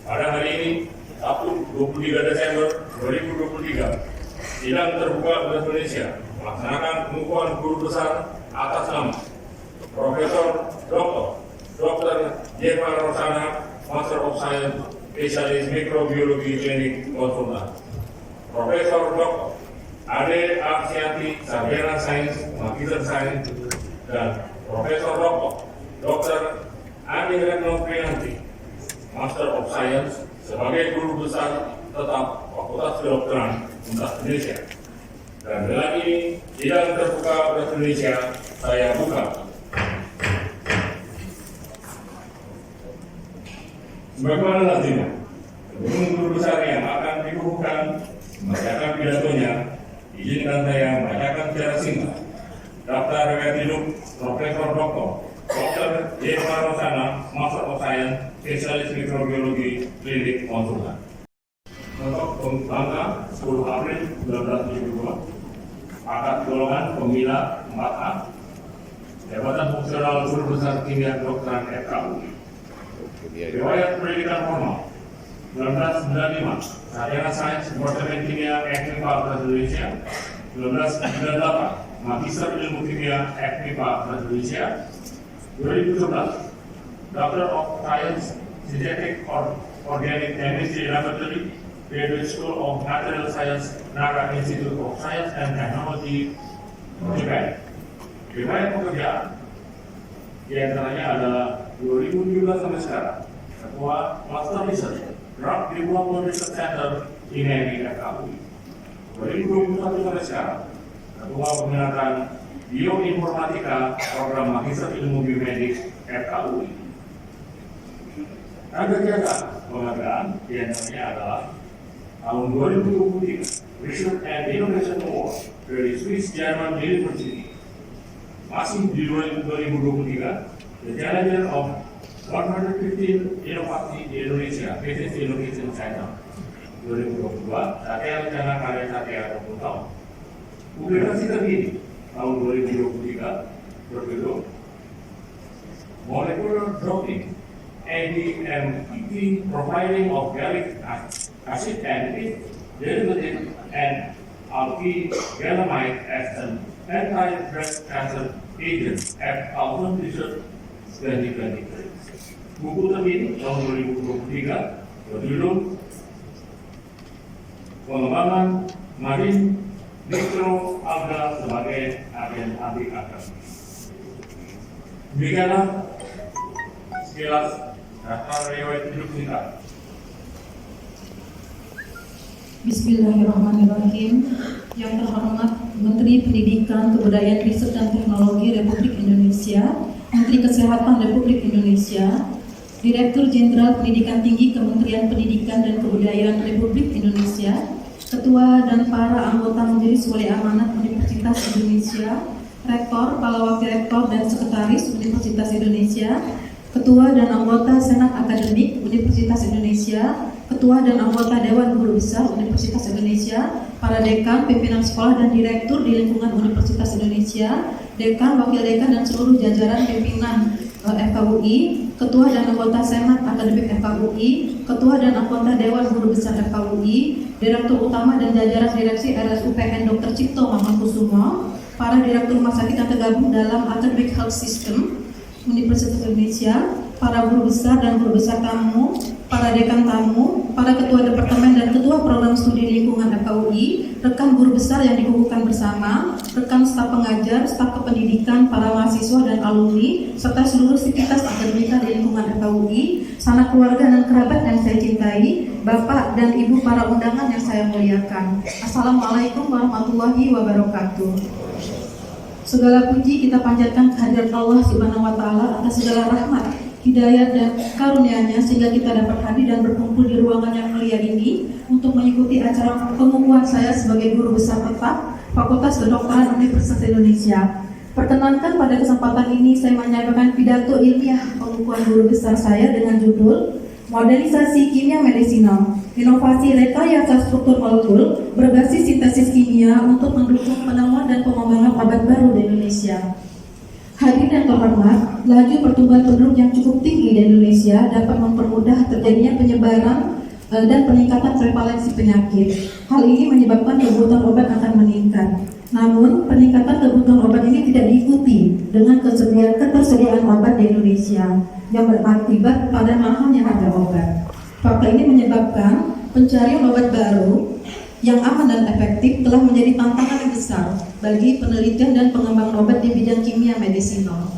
Pada hari ini, Sabtu 23 Desember 2023, sidang terbuka Universitas Indonesia melaksanakan pengukuhan guru besar atas nama Profesor Dr. Jeva Rosana, Master of Science, Spesialis Mikrobiologi Klinik Konsultan. Profesor Dr. Ade Arsianti, Sarjana Sains, Magister Sains, dan Profesor Dr. Ani Retno Prianti, Master of Science, sebagai guru besar tetap Fakultas Kedokteran Universitas Indonesia. Dan dengan ini, sidang terbuka Universitas Indonesia saya buka. Sebagaimana lazimnya, sebelum guru besar yang akan dikukuhkan membacakan pidatonya, izinkan saya membacakan secara singkat daftar riwayat hidup Profesor Dr. Jeva Rosana, Master of Science, Spesialis Mikrobiologi Klinik Konsultan. Untuk tanggal 10 April 1972, akad golongan pemila 4A, jabatan fungsional guru besar kimia kedokteran FKU. Riwayat pendidikan formal 1995, Sarjana Sains Departemen Kimia FMIPA Indonesia. 1998, Magister Ilmu Kimia FMIPA Indonesia. 2017, Doctor of Science Synthetic Organic Chemistry Laboratory, Graduate School of Material Science, Nara Institute of Science and Technology, Japan. Riwayat pekerjaan di antaranya adalah 2017 sampai sekarang Ketua Master Research Drug Development Research Center INEMI FKUI. 2021 sampai sekarang Ketua Peminatan Bioinformatika Program Magister Ilmu Biomedik FKUI. Agak penghargaan di antaranya adalah tahun 2023 Research and Innovation Award dari Swiss German University. Masih di 2023 The Challenger of 115 Inovasi di Indonesia Business Innovation Center. 2022 Satya Rencana Karya Satya 20 tahun. Publikasi terkini tahun 2023 berjudul Molecular Dropping ADMET Profiling of Gallic Acid and its Derivative and Alkylamide as an Anti-Breast Cancer Agent at Alton Research 2023. Buku terkini tahun 2023 berjudul Pengembangan Marine Mikroalga sebagai agen anti kanker. Demikianlah sekilas daftar riwayat hidup singkat. Bismillahirrahmanirrahim. Yang terhormat Menteri Pendidikan, Kebudayaan, Riset dan Teknologi Republik Indonesia, Menteri Kesehatan Republik Indonesia, Direktur Jenderal Pendidikan Tinggi Kementerian Pendidikan dan Kebudayaan Republik Indonesia, Ketua dan para anggota Majelis Wali Amanat Universitas Indonesia, Rektor, para Wakil Rektor dan Sekretaris Universitas Indonesia, Ketua dan anggota Senat Akademik Universitas Indonesia, Ketua dan anggota Dewan Guru Besar Universitas Indonesia, para dekan, pimpinan sekolah dan direktur di lingkungan Universitas Indonesia, dekan, wakil dekan dan seluruh jajaran pimpinan FKUI, Ketua dan anggota Senat Akademik FKUI, Ketua dan anggota Dewan Guru Besar FKUI, Direktur Utama dan jajaran Direksi RSUPN Dr. Cipto Mangunkusumo, para Direktur Rumah Sakit yang tergabung dalam Academic Health System Universitas Indonesia, para guru besar dan guru besar tamu, para dekan tamu, para ketua departemen dan ketua program studi lingkungan FKUI, rekan guru besar yang dikukuhkan bersama, rekan staf pengajar, staf kependidikan, para mahasiswa dan alumni, serta seluruh sivitas akademika di lingkungan FKUI, sanak keluarga dan kerabat yang saya cintai, Bapak dan Ibu para undangan yang saya muliakan. Assalamualaikum warahmatullahi wabarakatuh. Segala puji kita panjatkan kehadirat Allah Subhanahu wa Ta'ala atas segala rahmat, hidayat dan karunia-Nya sehingga kita dapat hadir dan berkumpul di ruangan yang mulia ini untuk mengikuti acara pengukuhan saya sebagai guru besar tetap Fakultas Kedokteran Universitas Indonesia. Perkenankan pada kesempatan ini saya menyampaikan pidato ilmiah pengukuhan guru besar saya dengan judul Modelisasi Kimia Medisinal, Inovasi Rekayasa Struktur Molekul berbasis sintesis kimia untuk mendukung penemuan dan pengembangan obat baru di Indonesia. Hadirin yang terhormat, laju pertumbuhan penduduk yang cukup tinggi di Indonesia dapat mempermudah terjadinya penyebaran dan peningkatan prevalensi penyakit. Hal ini menyebabkan kebutuhan obat akan meningkat. Namun, peningkatan kebutuhan obat ini tidak diikuti dengan ketersediaan obat di Indonesia yang berakibat pada mahalnya harga obat. Fakta ini menyebabkan pencarian obat baru yang aman dan efektif telah menjadi tantangan yang besar bagi penelitian dan pengembangan obat di bidang kimia medisinal.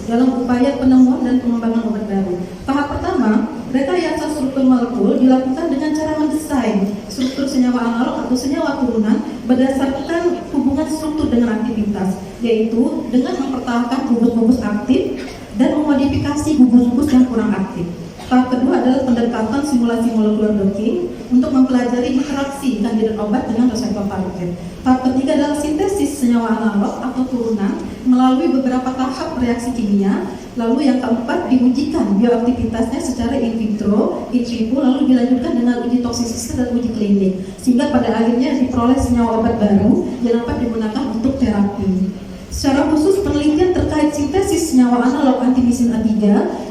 Dalam upaya penemuan dan pengembangan obat baru. Tahap pertama, rekayasa struktur molekul dilakukan dengan cara mendesain struktur senyawa analog atau senyawa turunan berdasarkan hubungan struktur dengan aktivitas, yaitu dengan mempertahankan gugus-gugus aktif dan memodifikasi gugus-gugus yang kurang aktif. Tahap kedua adalah pendekatan simulasi molekular docking untuk mempelajari interaksi kandidat obat dengan reseptor target. Tahap ketiga adalah sintesis senyawa analog atau turunan melalui beberapa tahap reaksi kimia. Lalu yang keempat, diujikan bioaktivitasnya secara in vitro, in vivo, lalu dilanjutkan dengan uji toksisitas dan uji klinik, sehingga pada akhirnya diperoleh senyawa obat baru yang dapat digunakan untuk terapi. Secara khusus, penelitian terkait sintesis senyawa analog antimicin A3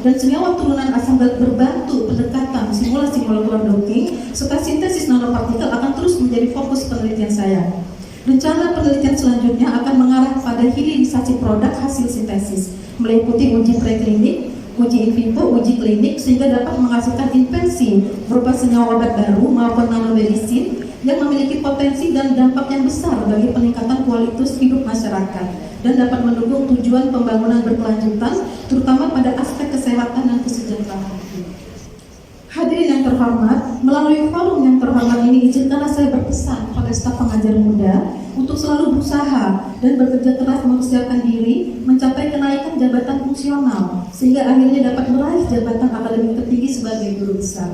dan senyawa turunan asam galat berbantu pendekatan simulasi molekular docking serta sintesis nanopartikel akan terus menjadi fokus penelitian saya. Rencana penelitian selanjutnya akan mengarah pada hilirisasi produk hasil sintesis, meliputi uji preklinik, uji in vivo, uji klinik, sehingga dapat menghasilkan invensi berupa senyawa obat baru maupun nanomedicine yang memiliki potensi dan dampak yang besar bagi peningkatan kualitas hidup masyarakat dan dapat mendukung tujuan pembangunan berkelanjutan, terutama pada aspek kesehatan dan kesejahteraan. Hadirin yang terhormat, melalui forum yang terhormat ini izinkanlah saya berpesan kepada staf pengajar muda untuk selalu berusaha dan bekerja keras mempersiapkan diri mencapai kenaikan jabatan fungsional sehingga akhirnya dapat meraih jabatan akademik tertinggi sebagai guru besar,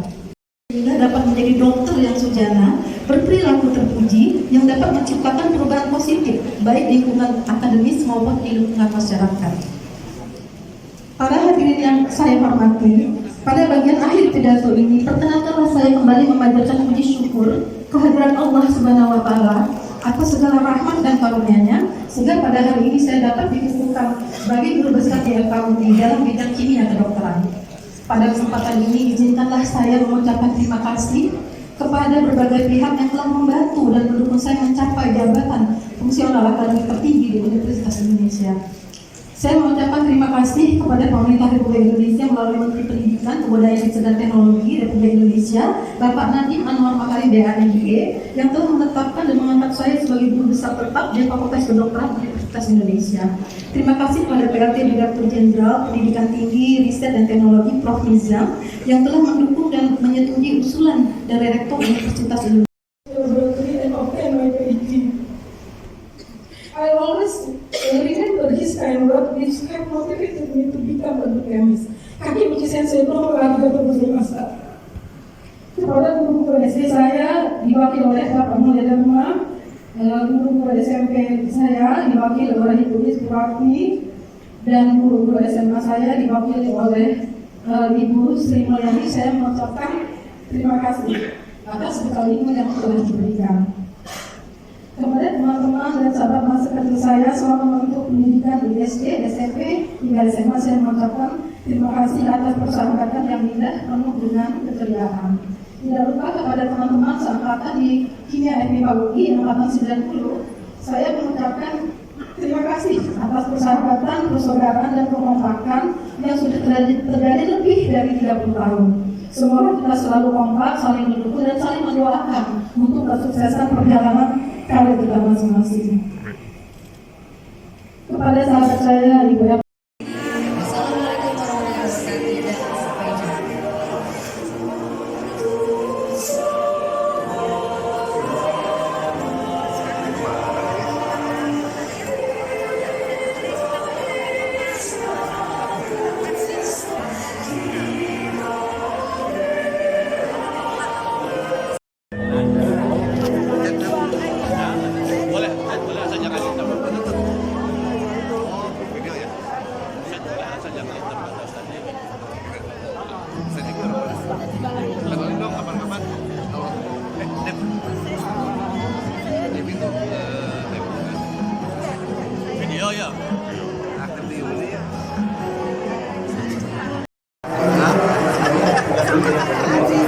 sehingga dapat menjadi dokter yang sujana, berperilaku terpuji, yang dapat menciptakan perubahan positif baik di lingkungan akademis maupun di lingkungan masyarakat. Para hadirin yang saya hormati, pada bagian akhir pidato ini, perkenankanlah saya kembali memanjatkan puji syukur kehadiran Allah Subhanahu wa Ta'ala atas segala rahmat dan karunia-Nya, sehingga pada hari ini saya dapat dikukuhkan sebagai guru besar di FKUI dalam bidang kimia kedokteran. Pada kesempatan ini, izinkanlah saya mengucapkan terima kasih kepada berbagai pihak yang telah membantu dan mendukung saya mencapai jabatan fungsional akademik tertinggi di Universitas Indonesia. Saya mengucapkan terima kasih kepada pemerintah Republik Indonesia melalui Menteri Pendidikan, Kebudayaan, Riset dan Teknologi Republik Indonesia, Bapak Nadiem Anwar Makarim BAMGE, yang telah menetapkan dan mengangkat saya sebagai guru besar tetap di Fakultas Kedokteran Universitas Indonesia. Terima kasih kepada PLT Direktur Jenderal Pendidikan Tinggi, Riset dan Teknologi Prof. Nizam yang telah mendukung dan menyetujui usulan dari Rektor Universitas Indonesia. I always remember his kind word which have motivated me to become a chemist. Kaki Uci Sensei nomor 37 masa. Kepada guru-guru SD saya diwakili oleh Bapak Mulya Dharma, guru-guru SMP saya diwakili oleh Ibu Iswati, dan guru-guru SMA saya diwakili oleh Ibu Sri Mulyani. Saya mengucapkan terima kasih atas bekal ilmu yang telah diberikan. Kepada teman-teman dan sahabat masa kecil saya selama menempuh pendidikan di SD, SMP, hingga SMA, saya mengucapkan terima kasih atas persahabatan yang indah penuh dengan keceriaan. Tidak lupa kepada teman-teman seangkatan di Kimia FKUI yang angkatan 90, saya mengucapkan terima kasih atas persahabatan, persaudaraan, dan kekompakan yang sudah terjadi lebih dari 30 tahun. Semoga kita selalu kompak, saling mendukung, dan saling mendoakan untuk kesuksesan perjalanan karir kita masing-masing. Kepada sahabat saya, Ibu Assalamualaikum warahmatullahi wabarakatuh. Terima kasih.